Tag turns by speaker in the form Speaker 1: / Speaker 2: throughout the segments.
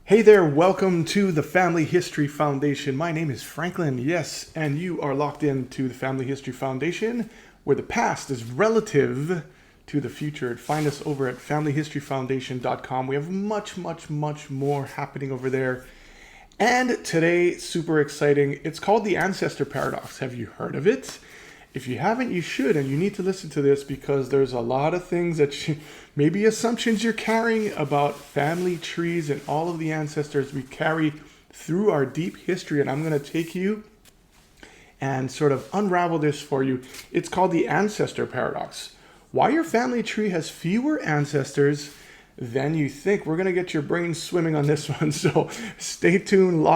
Speaker 1: Hey there, welcome to the Family History Foundation. My name is Franklin, yes, and you are locked into the Family History Foundation, where the past is relative to the future. Find us over at familyhistoryfoundation.com. We have much more happening over there. And today, super exciting, it's called the Ancestor Paradox. Have you heard of it? If you haven't, you should, and you need to listen to this because there's a lot of things maybe assumptions you're carrying about family trees and all of the ancestors we carry through our deep history. And I'm going to take you and sort of unravel this for you. It's called the Ancestor Paradox. Why your family tree has fewer ancestors than you think. We're going to get your brain swimming on this one. So stay tuned,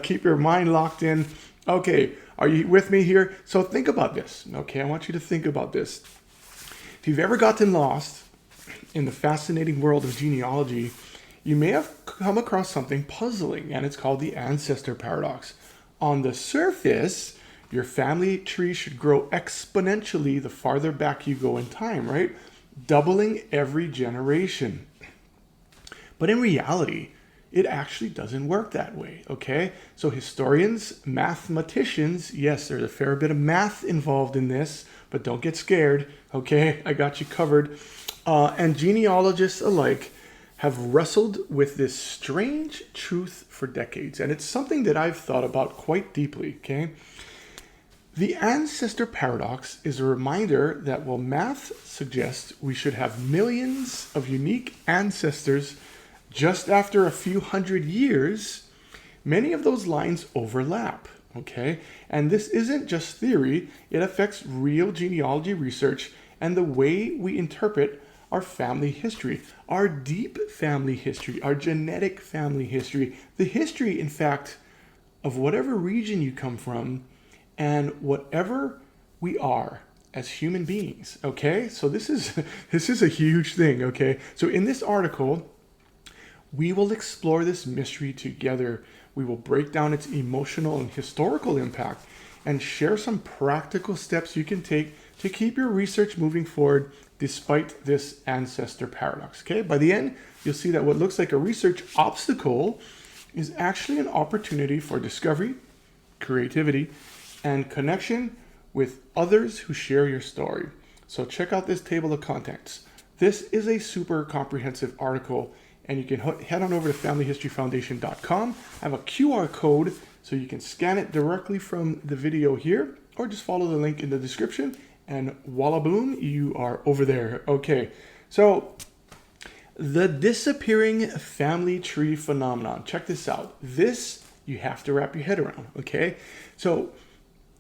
Speaker 1: keep your mind locked in. Okay. Are you with me here? So think about this, okay? I want you to think about this. If you've ever gotten lost in the fascinating world of genealogy, you may have come across something puzzling, and it's called the Ancestor Paradox. On the surface, your family tree should grow exponentially the farther back you go in time, right? Doubling every generation. But in reality, it actually doesn't work that way, okay? So historians, mathematicians, yes, there's a fair bit of math involved in this, but don't get scared, okay? I got you covered. And genealogists alike have wrestled with this strange truth for decades, and it's something that I've thought about quite deeply, okay? The Ancestor Paradox is a reminder that while math suggests we should have millions of unique ancestors just after a few hundred years, many of those lines overlap, okay? And this isn't just theory, it affects real genealogy research and the way we interpret our family history, our deep family history, our genetic family history, the history, in fact, of whatever region you come from and whatever we are as human beings, okay? So this is a huge thing, okay? So in this article, we will explore this mystery together. We will break down its emotional and historical impact and share some practical steps you can take to keep your research moving forward despite this ancestor paradox. Okay, by the end, you'll see that what looks like a research obstacle is actually an opportunity for discovery, creativity, and connection with others who share your story. So check out this table of contents. This is a super comprehensive article, and you can head on over to familyhistoryfoundation.com. I have a QR code so you can scan it directly from the video here, or just follow the link in the description, and voila boom, you are over there. Okay, so the disappearing family tree phenomenon. Check this out. This you have to wrap your head around, okay? So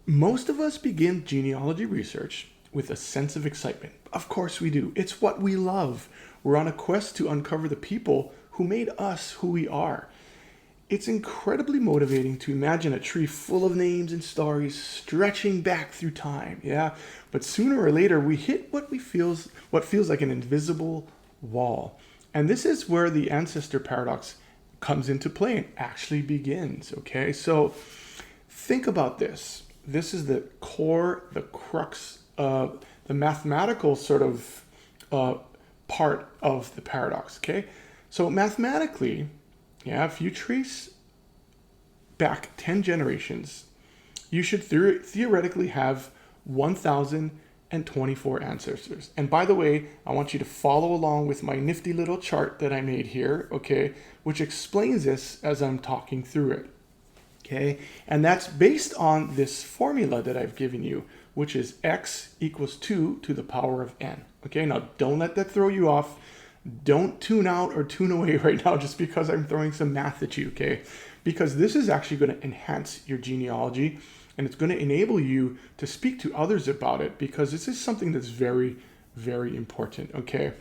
Speaker 1: most of us begin genealogy research with a sense of excitement. Of course we do. It's what we love. We're on a quest to uncover the people who made us who we are. It's incredibly motivating to imagine a tree full of names and stories stretching back through time, yeah? But sooner or later, we hit what feels like an invisible wall. And this is where the ancestor paradox comes into play and actually begins, okay? So think about this. This is the core, the crux, the mathematical sort of part of the paradox, okay? So mathematically, yeah, if you trace back 10 generations, you should theoretically have 1,024 ancestors. And by the way, I want you to follow along with my nifty little chart that I made here, okay, which explains this as I'm talking through it, okay? And that's based on this formula that I've given you, which is x equals 2 to the power of n. Okay, now don't let that throw you off. Don't tune out or tune away right now just because I'm throwing some math at you, okay? Because this is actually going to enhance your genealogy, and it's going to enable you to speak to others about it, because this is something that's very, very important, okay?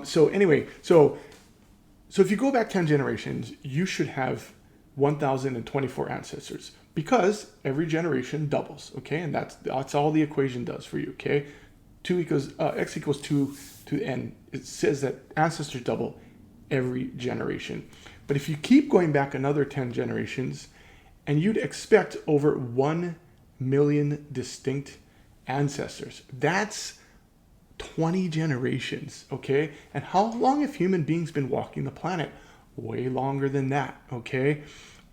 Speaker 1: So if you go back 10 generations, you should have 1,024 ancestors, because every generation doubles, okay? And that's all the equation does for you, okay? X equals 2 to n. It says that ancestors double every generation. But if you keep going back another 10 generations, and you'd expect over 1 million distinct ancestors. That's 20 generations, okay? And how long have human beings been walking the planet? way longer than that, okay?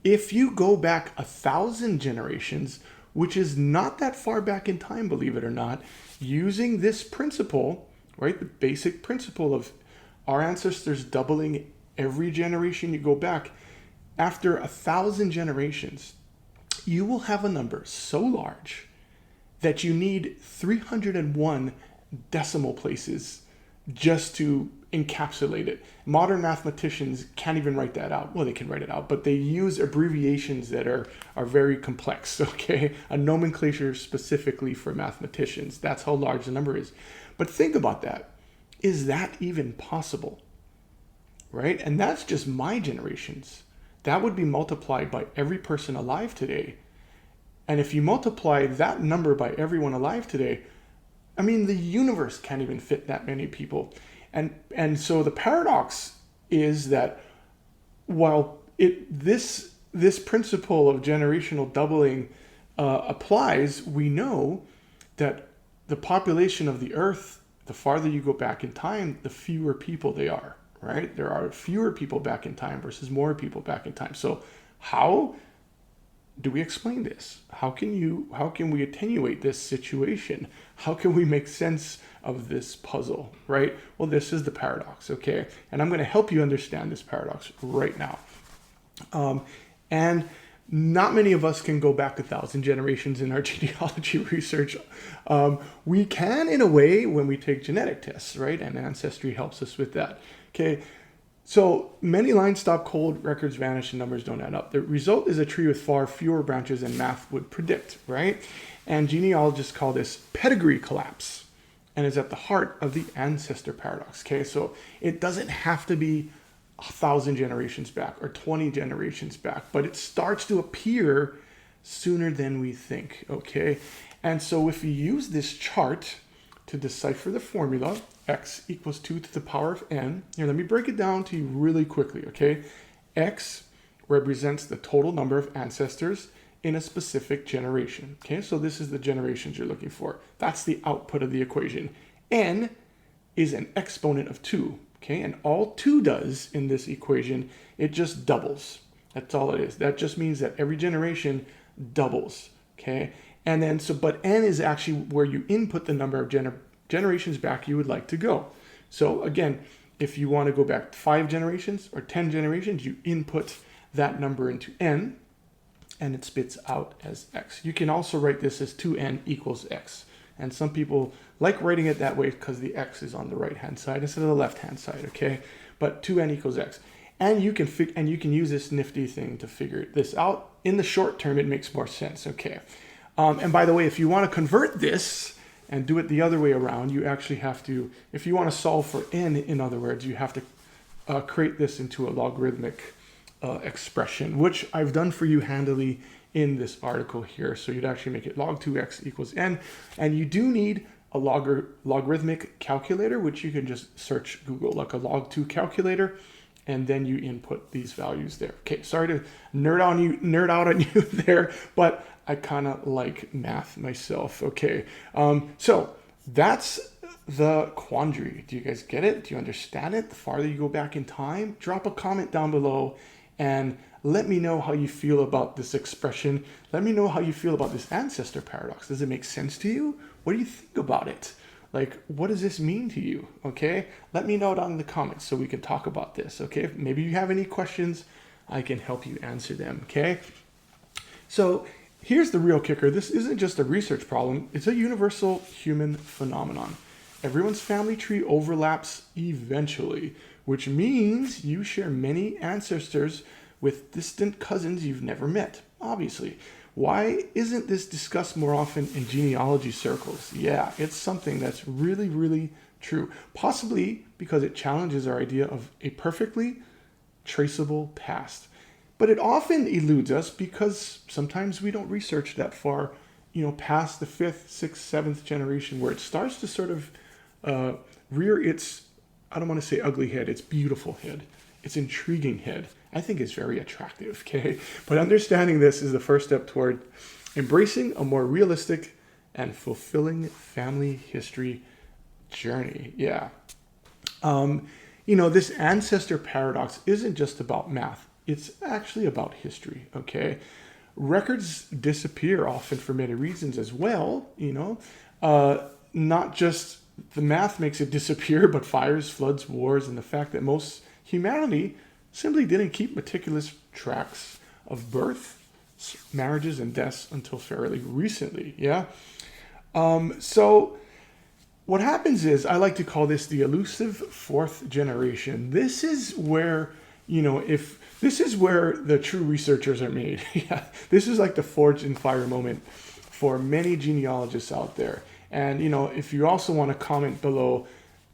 Speaker 1: If you go back 1,000 generations, which is not that far back in time, believe it or not, using this principle, right, the basic principle of our ancestors doubling every generation you go back, after 1,000 generations, you will have a number so large that you need 301 decimal places just to encapsulate it. Modern mathematicians can't even write that out. Well, they can write it out, but they use abbreviations that are very complex, okay? A nomenclature specifically for mathematicians. That's how large the number is. But think about that. Is that even possible? Right? And that's just my generations. That would be multiplied by every person alive today. And if you multiply that number by everyone alive today, I mean, the universe can't even fit that many people. And so the paradox is that while this principle of generational doubling applies, we know that the population of the earth, the farther you go back in time, the fewer people they are, right? There are fewer people back in time versus more people back in time. So how do we explain this? How can we attenuate this situation? How can we make sense of this puzzle, right? Well, this is the paradox, okay? And I'm going to help you understand this paradox right now. And not many of us can go back 1,000 generations in our genealogy research. We can, in a way, when we take genetic tests, right? And Ancestry helps us with that, okay? So many lines stop cold, records vanish, and numbers don't add up. The result is a tree with far fewer branches than math would predict, right? And genealogists call this pedigree collapse, and is at the heart of the ancestor paradox, okay? So it doesn't have to be 1,000 generations back or 20 generations back, but it starts to appear sooner than we think, okay? And so if you use this chart to decipher the formula, x equals 2 to the power of n. Here, let me break it down to you really quickly, okay? X represents the total number of ancestors in a specific generation, okay? So this is the generations you're looking for. That's the output of the equation. N is an exponent of 2, okay? And all 2 does in this equation, it just doubles. That's all it is. That just means that every generation doubles, okay? And then, but n is actually where you input the number of generations back you would like to go. So again, if you want to go back 5 generations or 10 generations, you input that number into n, and it spits out as x. You can also write this as 2n equals x. And some people like writing it that way because the x is on the right-hand side instead of the left-hand side, okay? But 2n equals x. And you can use this nifty thing to figure this out. In the short term, it makes more sense, okay? And by the way, if you want to convert this and do it the other way around, you actually have to, if you want to solve for n, in other words, you have to create this into a logarithmic expression, which I've done for you handily in this article here. So you'd actually make it log 2x equals n. And you do need a logarithmic calculator, which you can just search Google, like a log2 calculator, and then you input these values there. Okay, sorry to nerd out on you there, but I kind of like math myself, okay? So that's the quandary. Do you guys get it? Do you understand it? The farther you go back in time, drop a comment down below and let me know how you feel about this expression. Let me know how you feel about this ancestor paradox. Does it make sense to you? What do you think about it? Like, what does this mean to you? Okay, let me know down in the comments so we can talk about this. Okay, if maybe you have any questions, I can help you answer them. Okay, so here's the real kicker. This isn't just a research problem. It's a universal human phenomenon. Everyone's family tree overlaps eventually, which means you share many ancestors with distant cousins you've never met, obviously. Why isn't this discussed more often in genealogy circles? Yeah, it's something that's really, really true. Possibly because it challenges our idea of a perfectly traceable past. But it often eludes us because sometimes we don't research that far, past the 5th, 6th, 7th generation, where it starts to sort of rear its, I don't want to say ugly head, its beautiful head, its intriguing head. I think it's very attractive, okay? But understanding this is the first step toward embracing a more realistic and fulfilling family history journey. Yeah. this ancestor paradox isn't just about math. It's actually about history, okay? Records disappear often for many reasons as well, not just the math makes it disappear, but fires, floods, wars, and the fact that most humanity simply didn't keep meticulous tracks of birth, marriages, and deaths until fairly recently, yeah? So what happens is, I like to call this the elusive fourth generation. This is where, this is where the true researchers are made. Yeah, this is like the forged in fire moment for many genealogists out there. And, if you also want to comment below,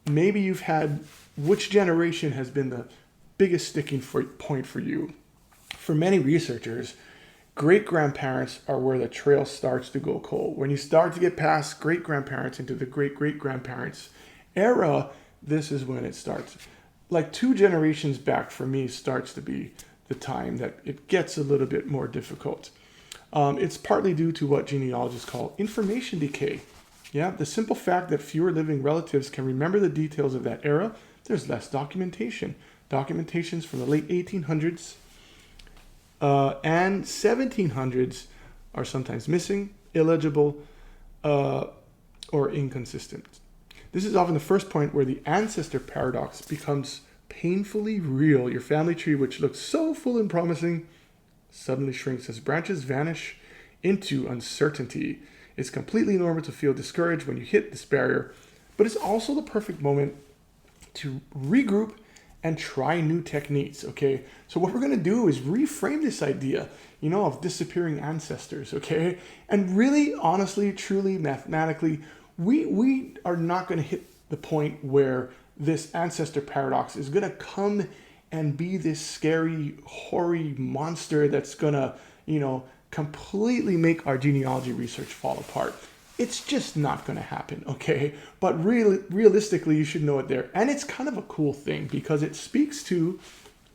Speaker 1: maybe you've had, which generation has been the biggest sticking point for you? For many researchers, great-grandparents are where the trail starts to go cold. When you start to get past great-grandparents into the great-great-grandparents era, this is when it starts. Like 2 generations back for me starts to be the time that it gets a little bit more difficult. It's partly due to what genealogists call information decay. Yeah, the simple fact that fewer living relatives can remember the details of that era, there's less documentation. Documentations from the late 1800s and 1700s are sometimes missing, illegible, or inconsistent. This is often the first point where the ancestor paradox becomes painfully real. Your family tree, which looks so full and promising, suddenly shrinks as branches vanish into uncertainty. It's completely normal to feel discouraged when you hit this barrier, but it's also the perfect moment to regroup and try new techniques, okay? So what we're gonna do is reframe this idea, of disappearing ancestors, okay? And really, honestly, truly, mathematically, we are not gonna hit the point where this ancestor paradox is gonna come and be this scary, hoary monster that's gonna, completely make our genealogy research fall apart. It's just not going to happen, okay? But realistically, you should know it there. And it's kind of a cool thing because it speaks to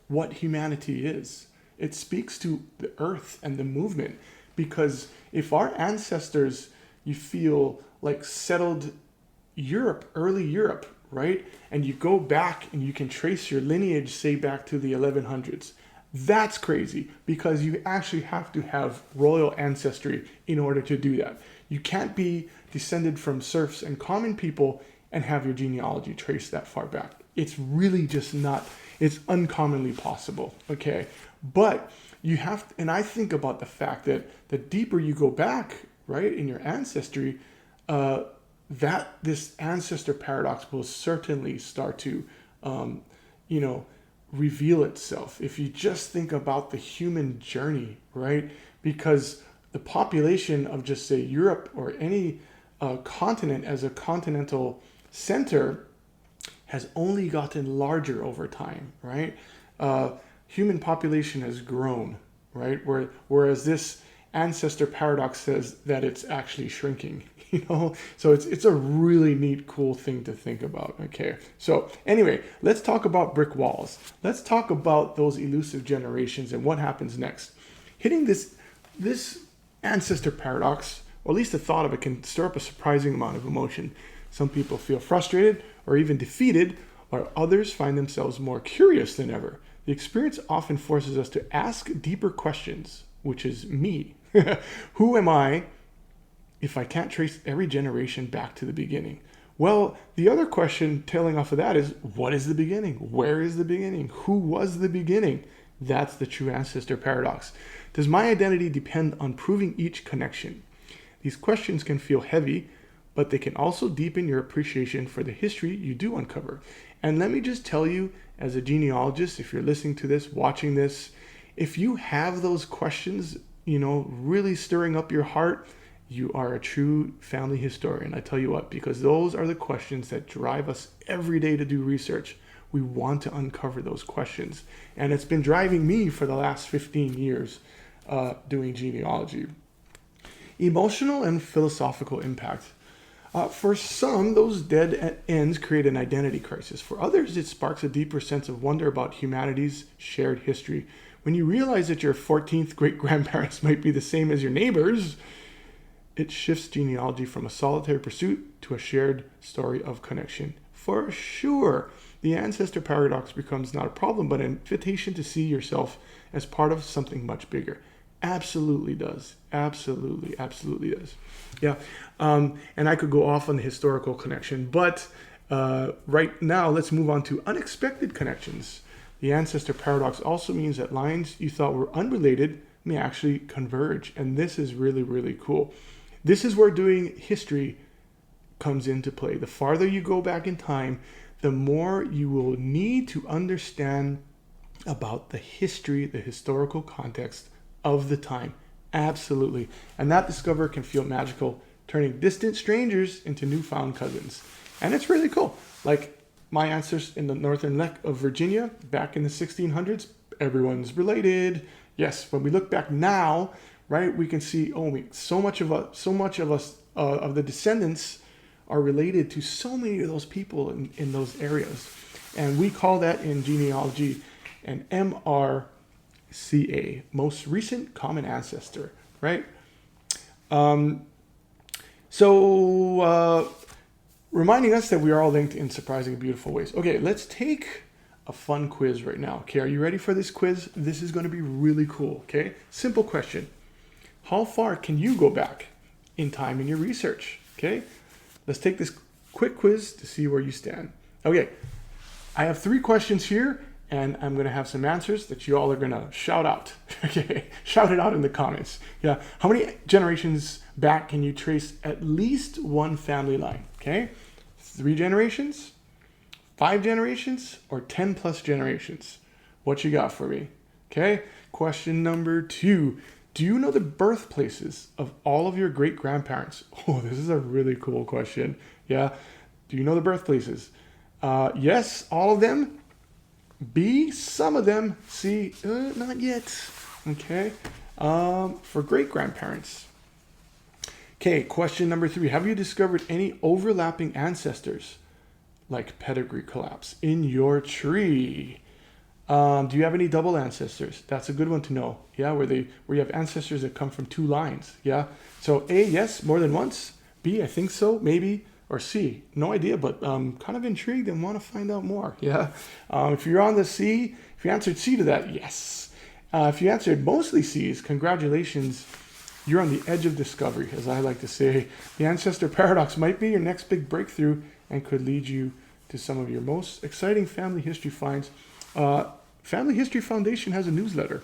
Speaker 1: what humanity is. It speaks to the earth and the movement. Because if our ancestors, you feel like settled Europe, early Europe, right? And you go back and you can trace your lineage, say back to the 1100s. That's crazy because you actually have to have royal ancestry in order to do that. You can't be descended from serfs and common people and have your genealogy traced that far back. It's really just not, it's uncommonly possible, okay? But you have, and I think about the fact that the deeper you go back, right, in your ancestry, that this ancestor paradox will certainly start to, reveal itself. If you just think about the human journey, right? Because the population of just say Europe or any continent as a continental center has only gotten larger over time, right? Human population has grown, right? Whereas this ancestor paradox says that it's actually shrinking, So it's a really neat, cool thing to think about, okay? So anyway, let's talk about brick walls. Let's talk about those elusive generations and what happens next. Hitting this ancestor paradox, or at least the thought of it, can stir up a surprising amount of emotion. Some people feel frustrated or even defeated, while others find themselves more curious than ever. The experience often forces us to ask deeper questions, which is me. Who am I if I can't trace every generation back to the beginning? Well, the other question tailing off of that is, what is the beginning? Where is the beginning? Who was the beginning? That's the true ancestor paradox. Does my identity depend on proving each connection? These questions can feel heavy, but they can also deepen your appreciation for the history you do uncover. And let me just tell you, as a genealogist, if you're listening to this, watching this, if you have those questions, really stirring up your heart, you are a true family historian. I tell you what, because those are the questions that drive us every day to do research. We want to uncover those questions. And it's been driving me for the last 15 years doing genealogy. Emotional and philosophical impact. For some, those dead ends create an identity crisis. For others, it sparks a deeper sense of wonder about humanity's shared history. When you realize that your 14th great-grandparents might be the same as your neighbors, it shifts genealogy from a solitary pursuit to a shared story of connection. for sure. The ancestor paradox becomes not a problem, but an invitation to see yourself as part of something much bigger. Absolutely does. Absolutely does. Yeah. And I could go off on the historical connection, but right now let's move on to unexpected connections. The ancestor paradox also means that lines you thought were unrelated may actually converge. And this is really, really cool. This is where doing history comes into play. The farther you go back in time, the more you will need to understand about the history, the historical context of the time. Absolutely. And that discovery can feel magical, turning distant strangers into newfound cousins. And it's really cool. Like my ancestors in the northern neck of Virginia back in the 1600s, everyone's related. Yes, when we look back now, right, we can see so much of us of the descendants are related to so many of those people in those areas. And we call that in genealogy an MRCA, most recent common ancestor, right? Reminding us that we are all linked in surprising, beautiful ways. Okay, let's take a fun quiz right now. Okay, are you ready for this quiz? This is going to be really cool, okay? Simple question. How far can you go back in time in your research? Okay, let's take this quick quiz to see where you stand. Okay, I have 3 questions here, and I'm going to have some answers that you all are going to shout out. Okay, shout it out in the comments. Yeah, how many generations back can you trace at least one family line? Okay, 3 generations, 5 generations, or 10 plus generations? What you got for me? Okay, question number 2. Do you know the birthplaces of all of your great-grandparents? Oh, this is a really cool question. Yeah, do you know the birthplaces? Yes, all of them. B, some of them. C, not yet. Okay, for great-grandparents. Okay, question number 3. Have you discovered any overlapping ancestors, like pedigree collapse, in your tree? Do you have any double ancestors? That's a good one to know. Yeah, where you have ancestors that come from 2 lines. Yeah. So A, yes, more than once. B, I think so, maybe. Or C, no idea, but kind of intrigued and want to find out more. Yeah. If you're on the C, if you answered C to that, yes. If you answered mostly C's, congratulations. You're on the edge of discovery, as I like to say. The ancestor paradox might be your next big breakthrough and could lead you to some of your most exciting family history finds. Family History Foundation has a newsletter.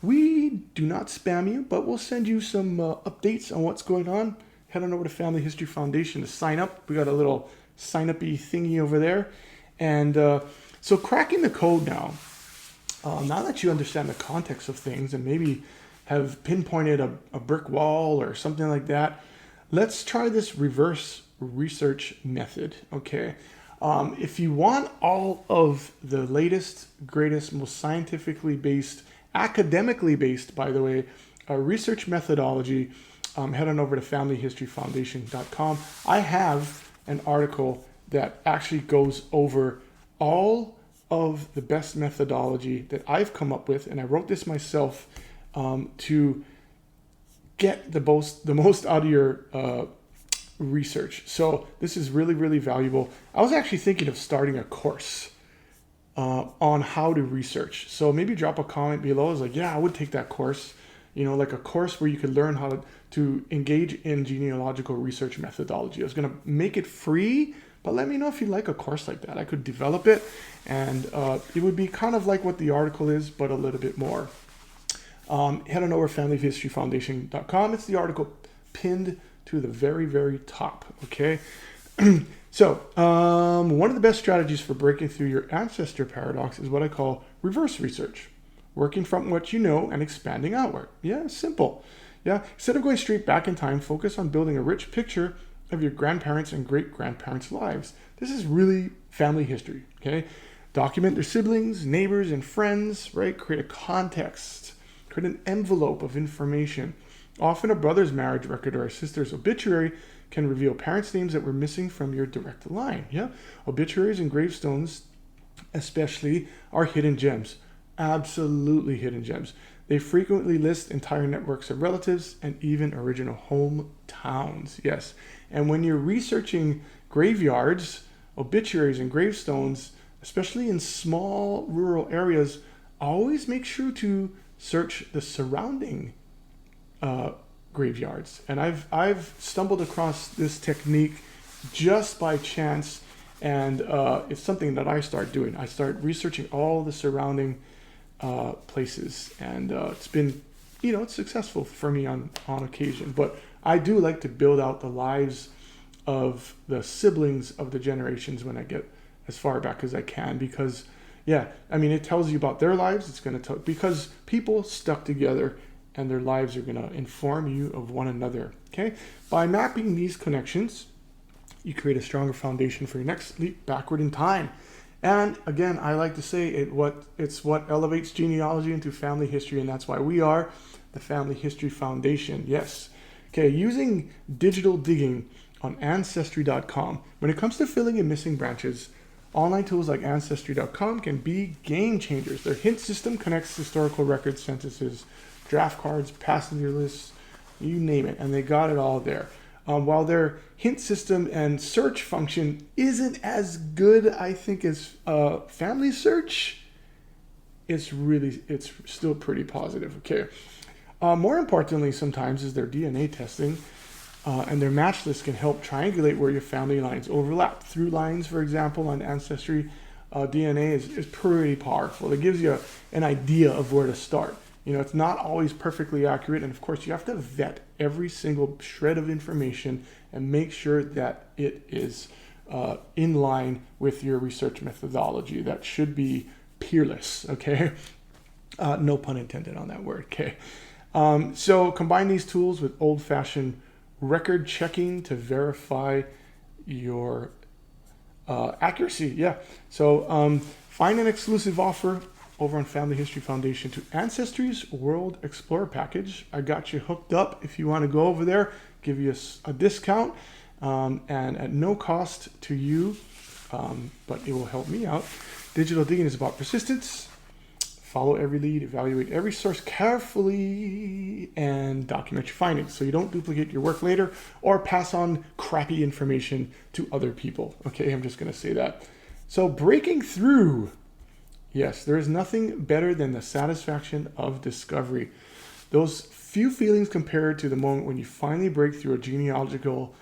Speaker 1: We do not spam you, but we'll send you some updates on what's going on. Head on over to Family History Foundation to sign up. We got a little sign-up-y thingy over there. And so cracking the code now that you understand the context of things and maybe have pinpointed a brick wall or something like that, let's try this reverse research method, okay? If you want all of the latest, greatest, most scientifically based, academically based, by the way, research methodology, head on over to familyhistoryfoundation.com. I have an article that actually goes over all of the best methodology that I've come up with, and I wrote this myself to get the most out of your research. So this is really, really valuable. I was actually thinking of starting a course on how to research. So maybe drop a comment below. I was like, yeah, I would take that course. You know, like a course where you could learn how to engage in genealogical research methodology. I was going to make it free, but let me know if you'd like a course like that. I could develop it, and it would be kind of like what the article is, but a little bit more. Head on over to familyhistoryfoundation.com. It's the article pinned to the very, very top, okay? So, one of the best strategies for breaking through your ancestor paradox is what I call reverse research. Working from what you know and expanding outward. Yeah, simple. Yeah, instead of going straight back in time, focus on building a rich picture of your grandparents' and great-grandparents' lives. This is really family history, okay? Document their siblings, neighbors, and friends, right? Create a context. Create an envelope of information. Often a brother's marriage record or a sister's obituary can reveal parents' names that were missing from your direct line. Yeah, obituaries and gravestones especially are hidden gems. Absolutely hidden gems. They frequently list entire networks of relatives and even original hometowns. Yes, and when you're researching graveyards, obituaries and gravestones, especially in small rural areas, always make sure to search the surrounding graveyards. And I've stumbled across this technique just by chance, and it's something that I start doing. I start researching all the surrounding places, and it's been, it's successful for me on occasion. But I do like to build out the lives of the siblings of the generations when I get as far back as I can, because it tells you about their lives. It's going to tell, because people stuck together and their lives are going to inform you of one another. Okay, by mapping these connections, you create a stronger foundation for your next leap backward in time. And again, I like to say it's what elevates genealogy into family history, and that's why we are the Family History Foundation. Yes. Okay, using digital digging on Ancestry.com. When it comes to filling in missing branches, online tools like Ancestry.com can be game changers. Their hint system connects historical records, censuses, draft cards, passenger lists, you name it, and they got it all there. While their hint system and search function isn't as good, I think, as Family Search, it's still pretty positive. Okay. More importantly, sometimes is their DNA testing, and their match list can help triangulate where your family lines overlap. Through lines, for example, on Ancestry, DNA is pretty powerful. It gives you an idea of where to start. It's not always perfectly accurate, and of course you have to vet every single shred of information and make sure that it is in line with your research methodology. That should be peerless, okay? No pun intended on that word, okay? So combine these tools with old-fashioned record checking to verify your accuracy. Yeah. So find an exclusive offer over on Family History Foundation to Ancestry's World Explorer package. I got you hooked up. If you want to go over there, give you a discount, and at no cost to you, but it will help me out. Digital digging is about persistence. Follow every lead, evaluate every source carefully, and document your findings so you don't duplicate your work later or pass on crappy information to other people. Okay, I'm just going to say that. So breaking through. Yes, there is nothing better than the satisfaction of discovery. Those few feelings compared to the moment when you finally break through a genealogical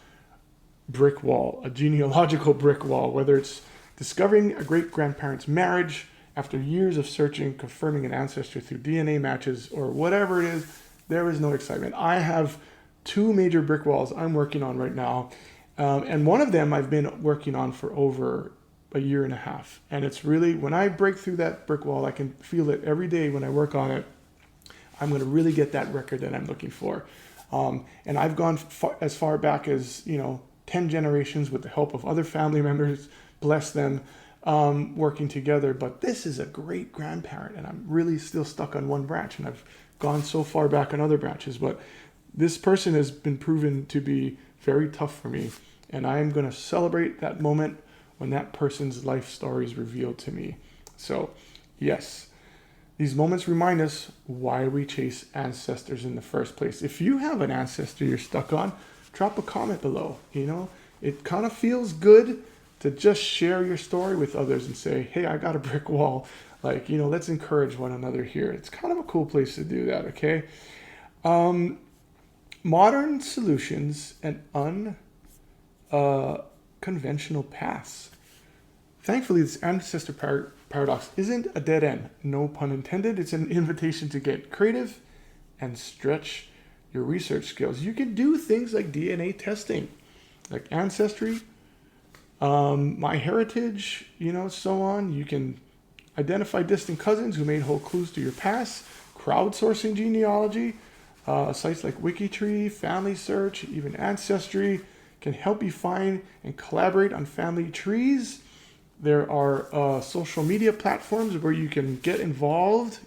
Speaker 1: brick wall, whether it's discovering a great-grandparent's marriage after years of searching, confirming an ancestor through DNA matches, or whatever it is, there is no excitement. I have 2 major brick walls I'm working on right now, and one of them I've been working on for over a year and a half. And it's really, when I break through that brick wall, I can feel it every day when I work on it. I'm going to really get that record that I'm looking for. And I've gone as far back as, 10 generations with the help of other family members, bless them, working together. But this is a great grandparent, and I'm really still stuck on one branch, and I've gone so far back on other branches. But this person has been proven to be very tough for me, and I am going to celebrate that moment when that person's life story is revealed to me. So, yes, these moments remind us why we chase ancestors in the first place. If you have an ancestor you're stuck on, drop a comment below. It kind of feels good to just share your story with others and say, hey, I got a brick wall. Let's encourage one another here. It's kind of a cool place to do that, okay? Modern solutions and conventional paths. Thankfully, this ancestor paradox isn't a dead end, no pun intended. It's an invitation to get creative and stretch your research skills. You can do things like DNA testing, like Ancestry, MyHeritage, so on. You can identify distant cousins who may hold clues to your past, crowdsourcing genealogy, sites like Wikitree, Family Search, even Ancestry can help you find and collaborate on family trees. There are social media platforms where you can get involved.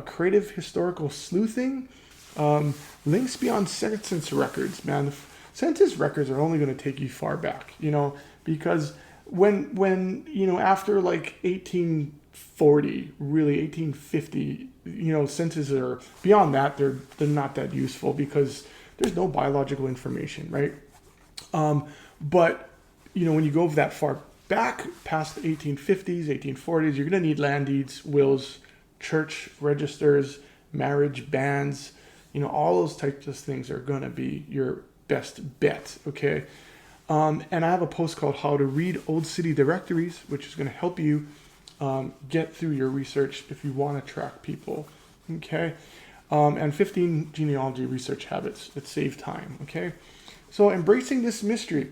Speaker 1: Creative historical sleuthing. Links beyond census records, man. Census records are only going to take you far back, because when after like 1840, really 1850, censuses are beyond that. They're not that useful because there's no biological information, right? But when you go that far back past the 1850s, 1840s, you're going to need land deeds, wills, church registers, marriage bans. All those types of things are going to be your best bet, okay? And I have a post called How to Read Old City Directories, which is going to help you get through your research if you want to track people, okay? And 15 genealogy research habits that save time, okay? So embracing this mystery,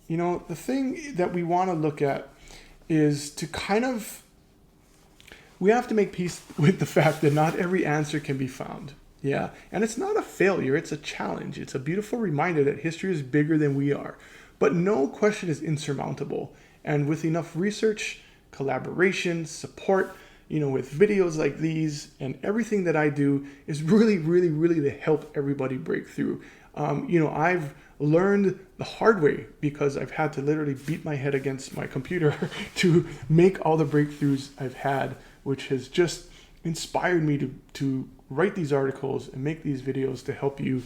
Speaker 1: the thing that we want to look at is to we have to make peace with the fact that not every answer can be found. Yeah, and it's not a failure, it's a challenge. It's a beautiful reminder that history is bigger than we are. But no question is insurmountable. And with enough research, collaboration, support, with videos like these and everything that I do is really, really, really to help everybody break through. I've learned the hard way because I've had to literally beat my head against my computer to make all the breakthroughs I've had, which has just inspired me to write these articles and make these videos to help you,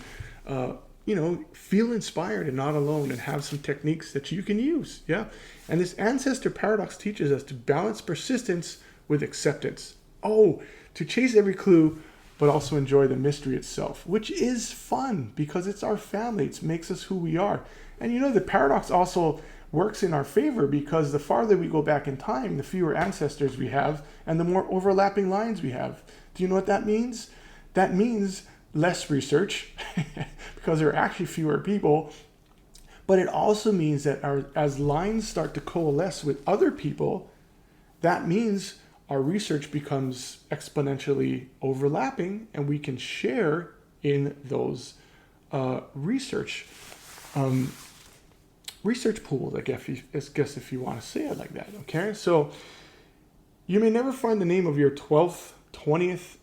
Speaker 1: feel inspired and not alone and have some techniques that you can use. Yeah. And this ancestor paradox teaches us to balance persistence with acceptance. To chase every clue, but also enjoy the mystery itself, which is fun because it's our family. It makes us who we are. And the paradox also works in our favor because the farther we go back in time, the fewer ancestors we have and the more overlapping lines we have. Do you know what that means? That means less research because there are actually fewer people. But it also means that as lines start to coalesce with other people, that means our research becomes exponentially overlapping and we can share in those research pools, I guess if you want to say it like that, okay? So you may never find the name of your 12th, 20th,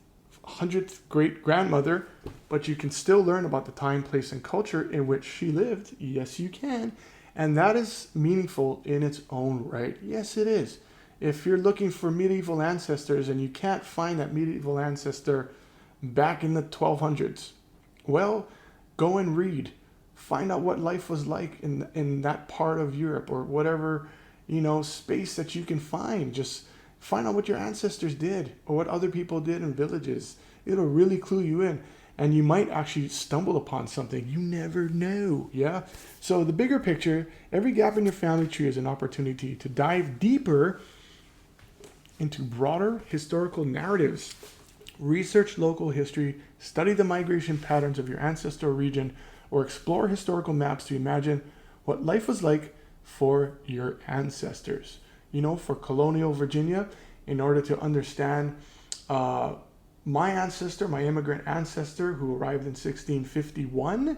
Speaker 1: 100th great-grandmother, but you can still learn about the time, place, and culture in which she lived. Yes, you can. And that is meaningful in its own right. Yes, it is. If you're looking for medieval ancestors and you can't find that medieval ancestor back in the 1200s, well, go and read. Find out what life was like in that part of Europe or whatever, space that you can find. Just find out what your ancestors did or what other people did in villages. It'll really clue you in. And you might actually stumble upon something. You never know, yeah? So the bigger picture, every gap in your family tree is an opportunity to dive deeper into broader historical narratives. Research local history, study the migration patterns of your ancestral region, or explore historical maps to imagine what life was like for your ancestors. For colonial Virginia, in order to understand my immigrant ancestor who arrived in 1651,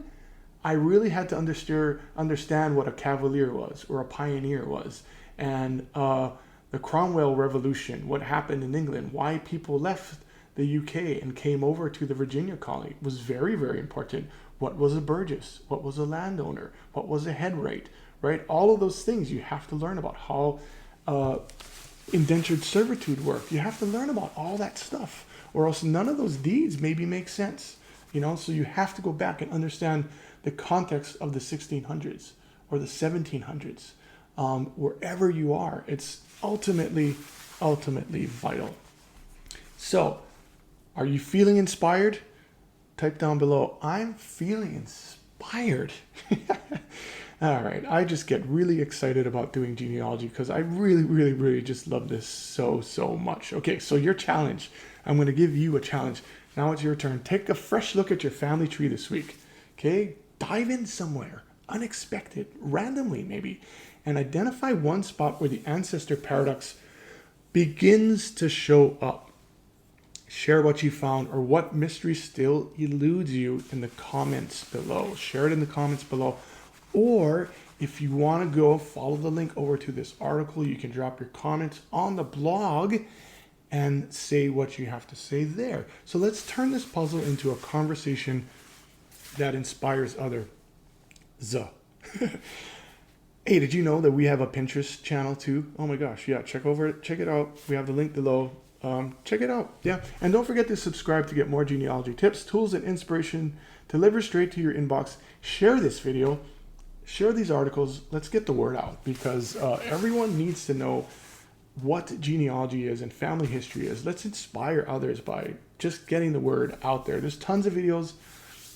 Speaker 1: I really had to understand what a cavalier was or a pioneer was. And the Cromwell Revolution, what happened in England, why people left the UK and came over to the Virginia colony was very, very important. What was a burgess? What was a landowner? What was a headwright? Right? All of those things you have to learn about. How indentured servitude worked. You have to learn about all that stuff, or else none of those deeds maybe make sense. So you have to go back and understand the context of the 1600s or the 1700s. Wherever you are, it's ultimately vital. So, are you feeling inspired? Type down below, I'm feeling inspired. All right, I just get really excited about doing genealogy because I really, really, really just love this so much. Okay, so your challenge. I'm going to give you a challenge. Now it's your turn. Take a fresh look at your family tree this week. Okay, dive in somewhere, unexpected, randomly maybe, and identify one spot where the ancestor paradox begins to show up. Share what you found or what mystery still eludes you in the comments below. Share it in the comments below. Or if you want to go follow the link over to this article, you can drop your comments on the blog and say what you have to say there. So let's turn this puzzle into a conversation that inspires others. Hey, did you know that we have a Pinterest channel too? Oh my gosh, yeah, check it out. We have the link below. Check it out, yeah. And don't forget to subscribe to get more genealogy tips, tools, and inspiration delivered straight to your inbox. Share this video share these articles. Let's get the word out, because everyone needs to know what genealogy is and family history is. Let's inspire others by just getting the word out there. There's tons of videos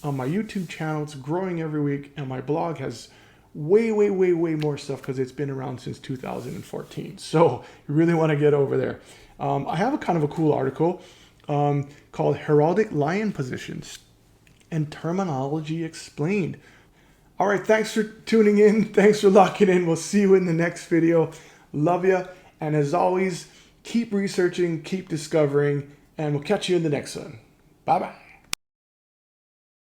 Speaker 1: on my YouTube channel. It's growing every week, and my blog has way more stuff because it's been around since 2014. So you really want to get over there. I have a kind of a cool article called Heraldic Lion Positions and Terminology Explained. All right, thanks for tuning in. Thanks for locking in. We'll see you in the next video. Love ya. And as always, keep researching, keep discovering, and we'll catch you in the next one. Bye-bye.